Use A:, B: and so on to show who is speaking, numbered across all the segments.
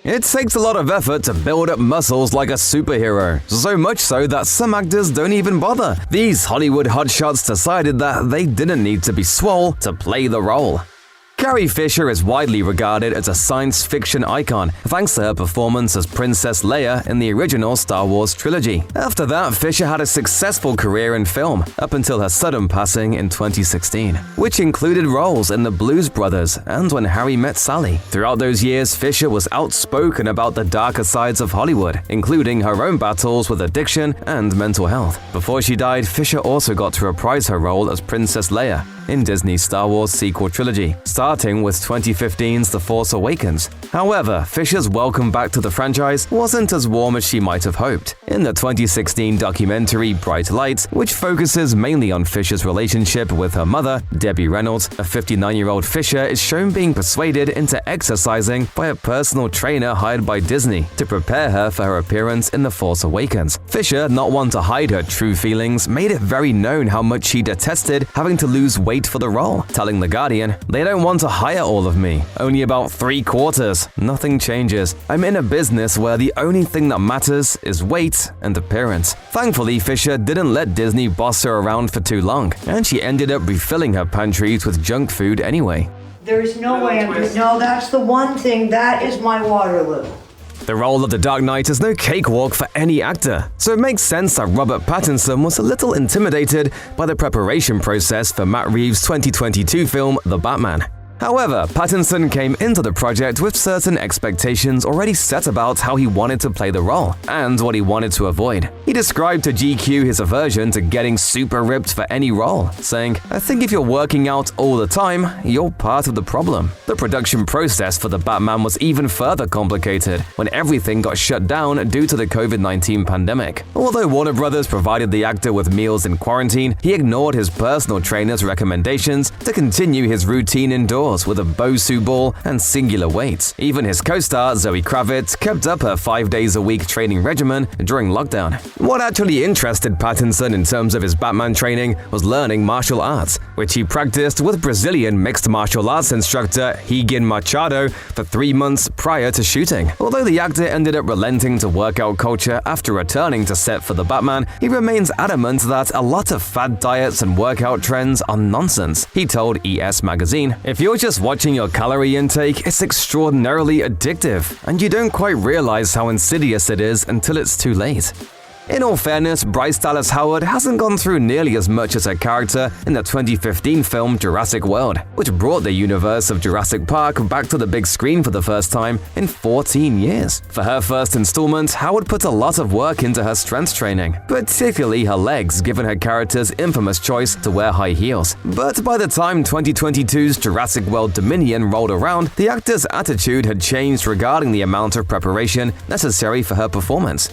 A: It takes a lot of effort to build up muscles like a superhero, so much so that some actors don't even bother. These Hollywood hotshots decided that they didn't need to be swole to play the role. Carrie Fisher is widely regarded as a science fiction icon thanks to her performance as Princess Leia in the original Star Wars trilogy. After that, Fisher had a successful career in film up until her sudden passing in 2016, which included roles in The Blues Brothers and When Harry Met Sally. Throughout those years, Fisher was outspoken about the darker sides of Hollywood, including her own battles with addiction and mental health. Before she died, Fisher also got to reprise her role as Princess Leia in Disney's Star Wars sequel trilogy, starting with 2015's The Force Awakens. However, Fisher's welcome back to the franchise wasn't as warm as she might have hoped. In the 2016 documentary Bright Lights, which focuses mainly on Fisher's relationship with her mother, Debbie Reynolds, a 59-year-old Fisher is shown being persuaded into exercising by a personal trainer hired by Disney to prepare her for her appearance in The Force Awakens. Fisher, not one to hide her true feelings, made it very known how much she detested having to lose weight for the role, telling The Guardian, "They don't want to hire all of me. Only about 3/4. Nothing changes. I'm in a business where the only thing that matters is weight and appearance." Thankfully, Fisher didn't let Disney boss her around for too long, and she ended up refilling her pantries with junk food anyway.
B: There's no way I'm doing. No, that's the one thing. That is my Waterloo.
A: The role of the Dark Knight is no cakewalk for any actor, so it makes sense that Robert Pattinson was a little intimidated by the preparation process for Matt Reeves' 2022 film The Batman. However, Pattinson came into the project with certain expectations already set about how he wanted to play the role and what he wanted to avoid. He described to GQ his aversion to getting super ripped for any role, saying, "I think if you're working out all the time, you're part of the problem." The production process for The Batman was even further complicated when everything got shut down due to the COVID-19 pandemic. Although Warner Brothers provided the actor with meals in quarantine, he ignored his personal trainer's recommendations to continue his routine indoors with a Bosu ball and singular weights. Even his co-star, Zoe Kravitz, kept up her 5 days a week training regimen during lockdown. What actually interested Pattinson in terms of his Batman training was learning martial arts, which he practiced with Brazilian mixed martial arts instructor Higan Machado for 3 months prior to shooting. Although the actor ended up relenting to workout culture after returning to set for The Batman, he remains adamant that a lot of fad diets and workout trends are nonsense. He told ES Magazine, "If you're just watching your calorie intake, it's extraordinarily addictive, and you don't quite realize how insidious it is until it's too late." In all fairness, Bryce Dallas Howard hasn't gone through nearly as much as her character in the 2015 film Jurassic World, which brought the universe of Jurassic Park back to the big screen for the first time in 14 years. For her first installment, Howard put a lot of work into her strength training, particularly her legs, given her character's infamous choice to wear high heels. But by the time 2022's Jurassic World Dominion rolled around, the actor's attitude had changed regarding the amount of preparation necessary for her performance.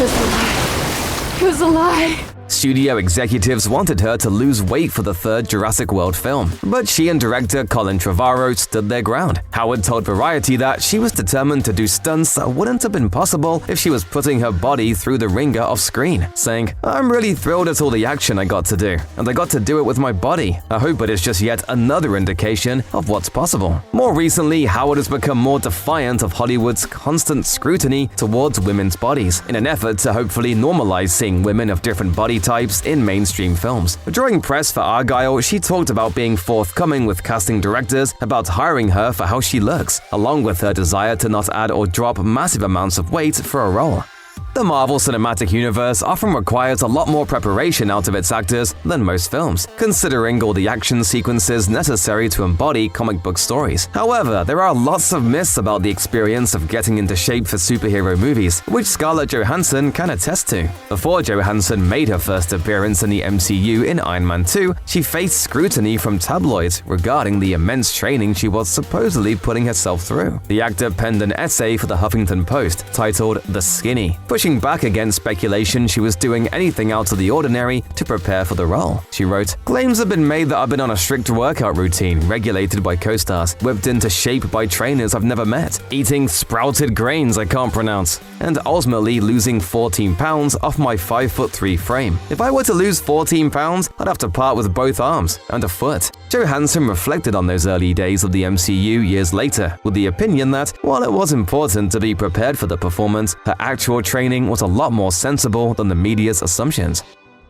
C: It was a lie.
A: Studio executives wanted her to lose weight for the third Jurassic World film, but she and director Colin Trevorrow stood their ground. Howard told Variety that she was determined to do stunts that wouldn't have been possible if she was putting her body through the ringer off-screen, saying, "I'm really thrilled at all the action I got to do, and I got to do it with my body. I hope it is just yet another indication of what's possible." More recently, Howard has become more defiant of Hollywood's constant scrutiny towards women's bodies, in an effort to hopefully normalize seeing women of different body types in mainstream films. During press for Argyle, she talked about being forthcoming with casting directors about hiring her for how she looks, along with her desire to not add or drop massive amounts of weight for a role. The Marvel Cinematic Universe often requires a lot more preparation out of its actors than most films, considering all the action sequences necessary to embody comic book stories. However, there are lots of myths about the experience of getting into shape for superhero movies, which Scarlett Johansson can attest to. Before Johansson made her first appearance in the MCU in Iron Man 2, she faced scrutiny from tabloids regarding the immense training she was supposedly putting herself through. The actor penned an essay for the Huffington Post titled "The Skinny," pushing back against speculation she was doing anything out of the ordinary to prepare for the role. She wrote, "Claims have been made that I've been on a strict workout routine regulated by co-stars, whipped into shape by trainers I've never met, eating sprouted grains I can't pronounce, and ultimately losing 14 pounds off my 5'3" frame. If I were to lose 14 pounds, I'd have to part with both arms and a foot." Johansson reflected on those early days of the MCU years later with the opinion that, while it was important to be prepared for the performance, her actual training was a lot more sensible than the media's assumptions.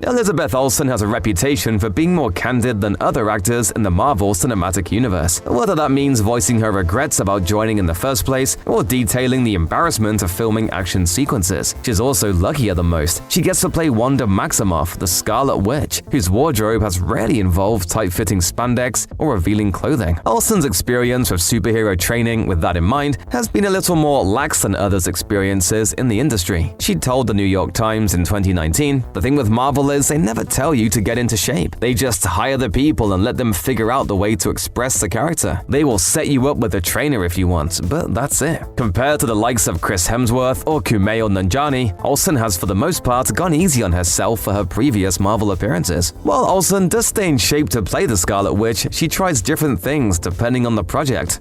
A: Elizabeth Olsen has a reputation for being more candid than other actors in the Marvel Cinematic Universe, whether that means voicing her regrets about joining in the first place or detailing the embarrassment of filming action sequences. She's also luckier than most. She gets to play Wanda Maximoff, the Scarlet Witch, whose wardrobe has rarely involved tight-fitting spandex or revealing clothing. Olsen's experience with superhero training, with that in mind, has been a little more lax than others' experiences in the industry. She told the New York Times in 2019, "The thing with Marvel is they never tell you to get into shape. They just hire the people and let them figure out the way to express the character. They will set you up with a trainer if you want, but that's it." Compared to the likes of Chris Hemsworth or Kumail Nanjiani, Olsen has for the most part gone easy on herself for her previous Marvel appearances. While Olsen does stay in shape to play the Scarlet Witch, she tries different things depending on the project.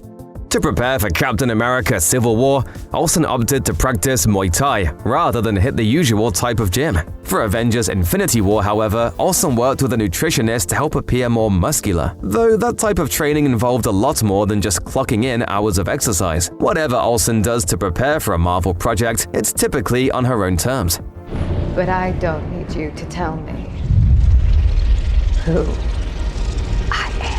A: To prepare for Captain America: Civil War, Olsen opted to practice Muay Thai rather than hit the usual type of gym. For Avengers: Infinity War, however, Olsen worked with a nutritionist to help appear more muscular, though that type of training involved a lot more than just clocking in hours of exercise. Whatever Olsen does to prepare for a Marvel project, it's typically on her own terms.
C: But I don't need you to tell me who I am.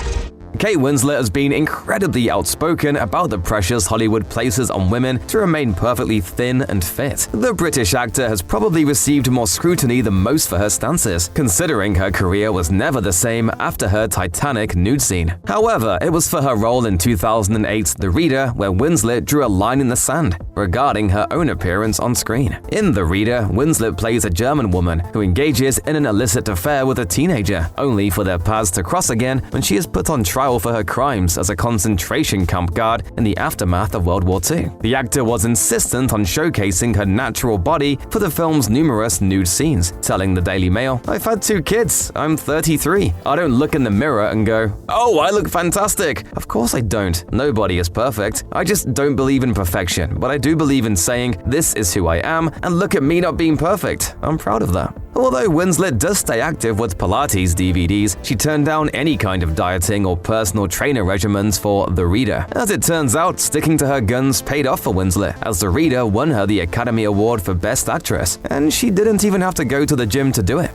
A: Kate Winslet has been incredibly outspoken about the pressures Hollywood places on women to remain perfectly thin and fit. The British actor has probably received more scrutiny than most for her stances, considering her career was never the same after her Titanic nude scene. However, it was for her role in 2008's The Reader where Winslet drew a line in the sand regarding her own appearance on screen. In The Reader, Winslet plays a German woman who engages in an illicit affair with a teenager, only for their paths to cross again when she is put on trial for her crimes as a concentration camp guard in the aftermath of World War II. The actor was insistent on showcasing her natural body for the film's numerous nude scenes, telling the Daily Mail, "I've had 2 kids. I'm 33. I don't look in the mirror and go, 'Oh, I look fantastic.' Of course I don't. Nobody is perfect. I just don't believe in perfection, but I do believe in saying, 'This is who I am, and look at me not being perfect.' I'm proud of that." Although Winslet does stay active with Pilates DVDs, she turned down any kind of dieting or personal trainer regimens for The Reader. As it turns out, sticking to her guns paid off for Winslet, as The Reader won her the Academy Award for Best Actress, and she didn't even have to go to the gym to do it.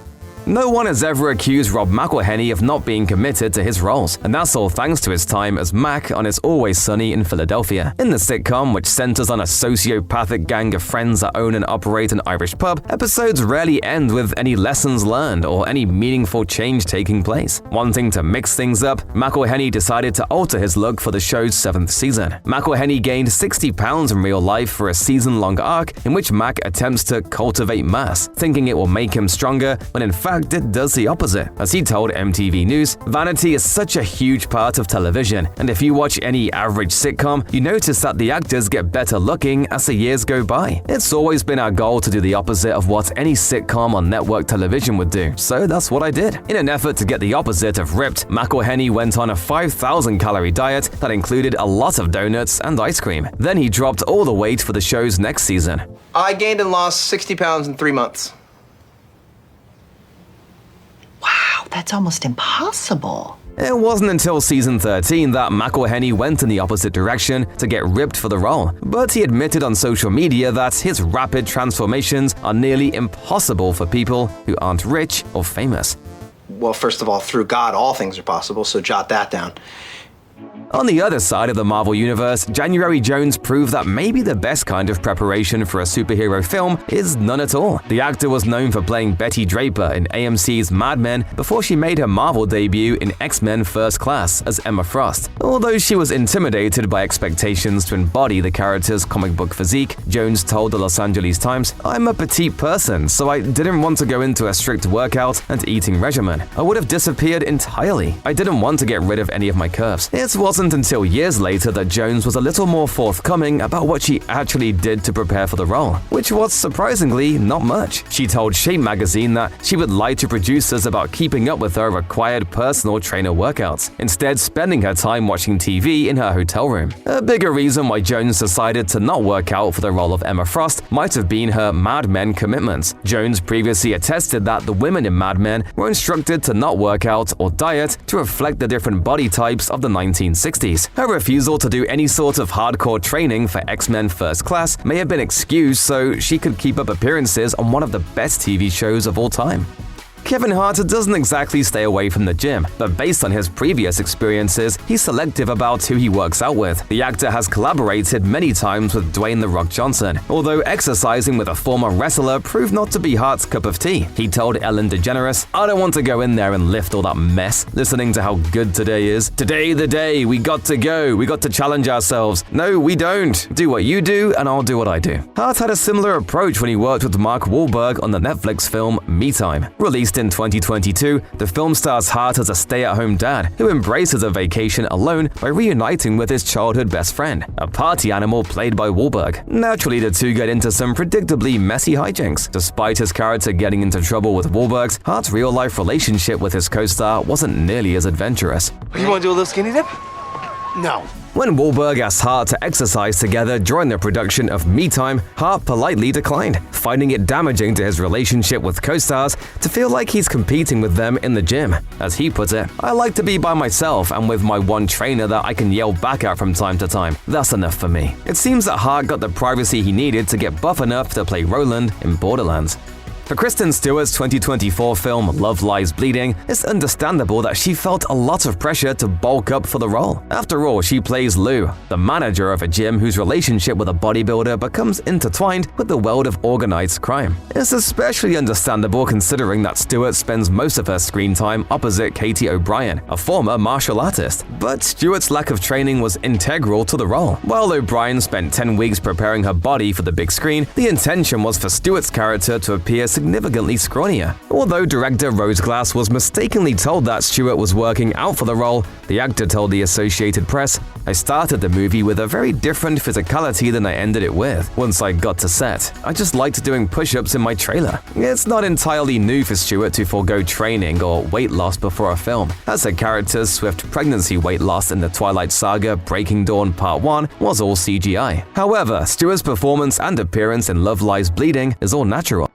A: No one has ever accused Rob McElhenney of not being committed to his roles, and that's all thanks to his time as Mac on It's Always Sunny in Philadelphia. In the sitcom, which centers on a sociopathic gang of friends that own and operate an Irish pub, episodes rarely end with any lessons learned or any meaningful change taking place. Wanting to mix things up, McElhenney decided to alter his look for the show's 7th season. McElhenney gained 60 pounds in real life for a season-long arc in which Mac attempts to cultivate mass, thinking it will make him stronger, when in fact it does the opposite. As he told MTV News, "Vanity is such a huge part of television, and if you watch any average sitcom, you notice that the actors get better looking as the years go by. It's always been our goal to do the opposite of what any sitcom on network television would do, so that's what I did." In an effort to get the opposite of ripped, McElhenney went on a 5,000-calorie diet that included a lot of donuts and ice cream. Then he dropped all the weight for the show's next season.
D: I gained and lost 60 pounds in 3 months.
E: Wow, that's almost impossible.
A: It wasn't until season 13 that McElhenney went in the opposite direction to get ripped for the role, but he admitted on social media that his rapid transformations are nearly impossible for people who aren't rich or famous.
D: Well, first of all, through God, all things are possible, so jot that down.
A: On the other side of the Marvel Universe, January Jones proved that maybe the best kind of preparation for a superhero film is none at all. The actor was known for playing Betty Draper in AMC's Mad Men before she made her Marvel debut in X-Men First Class as Emma Frost. Although she was intimidated by expectations to embody the character's comic book physique, Jones told the Los Angeles Times, "I'm a petite person, so I didn't want to go into a strict workout and eating regimen. I would have disappeared entirely. I didn't want to get rid of any of my curves. It wasn't wasn't until years later that Jones was a little more forthcoming about what she actually did to prepare for the role, which was surprisingly not much. She told Shape magazine that she would lie to producers about keeping up with her required personal trainer workouts, instead spending her time watching TV in her hotel room. A bigger reason why Jones decided to not work out for the role of Emma Frost might have been her Mad Men commitments. Jones previously attested that the women in Mad Men were instructed to not work out or diet to reflect the different body types of the 1960s. Her refusal to do any sort of hardcore training for X-Men First Class may have been excused so she could keep up appearances on one of the best TV shows of all time. Kevin Hart doesn't exactly stay away from the gym, but based on his previous experiences, he's selective about who he works out with. The actor has collaborated many times with Dwayne "The Rock" Johnson, although exercising with a former wrestler proved not to be Hart's cup of tea. He told Ellen DeGeneres, "I don't want to go in there and lift all that mess, listening to how good today is. Today the day, we got to go, we got to challenge ourselves. No, we don't. Do what you do, and I'll do what I do." Hart had a similar approach when he worked with Mark Wahlberg on the Netflix film Me Time. Released in 2022, the film stars Hart as a stay-at-home dad who embraces a vacation alone by reuniting with his childhood best friend, a party animal played by Wahlberg. Naturally, the two get into some predictably messy hijinks. Despite his character getting into trouble with Wahlberg's, Hart's real-life relationship with his co-star wasn't nearly as adventurous.
F: You want to do a little skinny dip? No.
A: When Wahlberg asked Hart to exercise together during the production of Me Time, Hart politely declined, finding it damaging to his relationship with co-stars to feel like he's competing with them in the gym. As he put it, "I like to be by myself and with my one trainer that I can yell back at from time to time. That's enough for me." It seems that Hart got the privacy he needed to get buff enough to play Roland in Borderlands. For Kristen Stewart's 2024 film Love Lies Bleeding, it's understandable that she felt a lot of pressure to bulk up for the role. After all, she plays Lou, the manager of a gym whose relationship with a bodybuilder becomes intertwined with the world of organized crime. It's especially understandable considering that Stewart spends most of her screen time opposite Katie O'Brien, a former martial artist. But Stewart's lack of training was integral to the role. While O'Brien spent 10 weeks preparing her body for the big screen, the intention was for Stewart's character to appear significantly scrawnier. Although director Rose Glass was mistakenly told that Stewart was working out for the role, the actor told the Associated Press, "I started the movie with a very different physicality than I ended it with. Once I got to set, I just liked doing push-ups in my trailer." It's not entirely new for Stewart to forego training or weight loss before a film, as her character's swift pregnancy weight loss in the Twilight Saga Breaking Dawn Part 1 was all CGI. However, Stewart's performance and appearance in Love Lies Bleeding is all natural.